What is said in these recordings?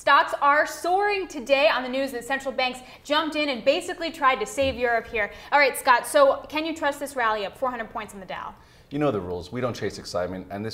Stocks are soaring today on the news that central banks jumped in and basically tried to save Europe here. All right, Scott, so can you trust this rally up 400 points in the Dow? You know the rules. We don't chase excitement, and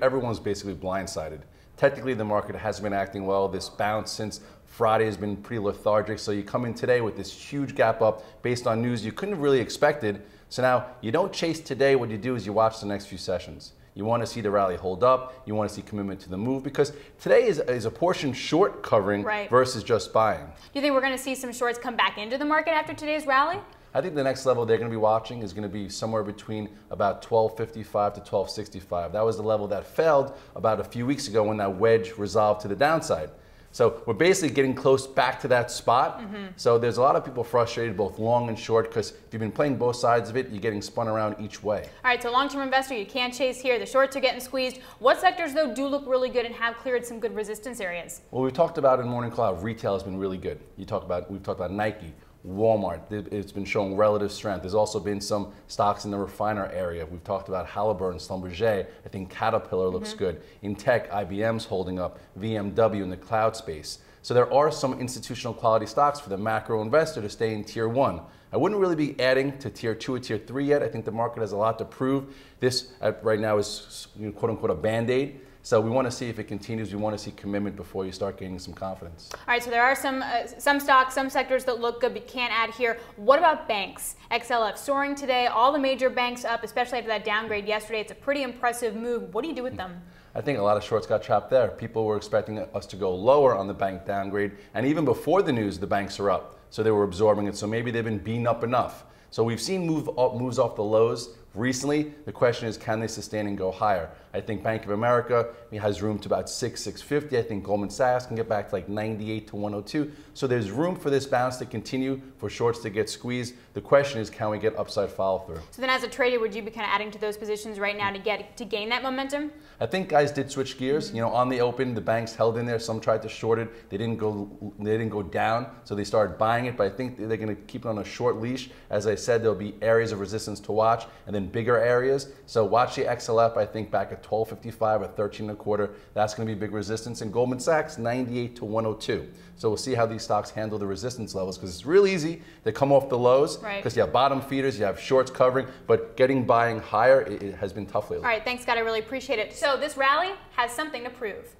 everyone's basically blindsided. Technically, the market hasn't been acting well. This bounce since Friday has been pretty lethargic, so you come in today with this huge gap up based on news you couldn't have really expected. So now, you don't chase today. What you do is you watch the next few sessions. You want to see the rally hold up. You want to see commitment to the move, because today is a portion short covering versus just buying. Do you think we're going to see some shorts come back into the market after today's rally? I think the next level they're going to be watching is going to be somewhere between about 1255 to 1265. That was the level that failed about a few weeks ago when that wedge resolved to the downside. So we're basically getting close back to that spot. So there's a lot of people frustrated, both long and short, because if you've been playing both sides of it, you're getting spun around each way. All right, so long-term investor, you can't chase here. The shorts are getting squeezed. What sectors, though, do look really good and have cleared some good resistance areas? Well, we talked about in Morning Cloud, retail has been really good. We've talked about Nike, Walmart. It's been showing relative strength. There's also been some stocks in the refiner area. We've talked about Halliburton, Schlumberger. I think Caterpillar looks good. In tech, IBM's holding up, VMW in the cloud space. So there are some institutional quality stocks for the macro investor to stay in tier 1. I wouldn't really be adding to tier 2 or tier 3 yet. I think the market has a lot to prove. This right now is quote unquote a band-aid. So we want to see if it continues. We want to see commitment before you start gaining some confidence. All right, so there are some stocks, some sectors that look good but can't add here. What about banks? XLF soaring today, all the major banks up, especially after that downgrade yesterday. It's a pretty impressive move. What do you do with them? I think a lot of shorts got trapped there. People were expecting us to go lower on the bank downgrade, and even before the news, the banks are up. So they were absorbing it, so maybe they've been beaten up enough. So we've seen moves off the lows recently. The question is, can they sustain and go higher? I think Bank of America has room to about $650. I think Goldman Sachs can get back to like 98 to 102. So there's room for this bounce to continue, for shorts to get squeezed. The question is, can we get upside follow through? So then as a trader, would you be kind of adding to those positions right now to gain that momentum? I think guys did switch gears. You know, on the open, the banks held in there. Some tried to short it. They didn't go down, so they started buying it. But I think they're going to keep it on a short leash. As I said, there'll be areas of resistance to watch, and then bigger areas. So watch the XLF. I think back at 1255 or 13.25. That's going to be big resistance. And Goldman Sachs 98 to 102. So we'll see how these stocks handle the resistance levels, because it's real easy to come off the lows, because you have bottom feeders, you have shorts covering, but buying higher, it has been tough lately. All right, thanks, Scott. I really appreciate it. So this rally has something to prove.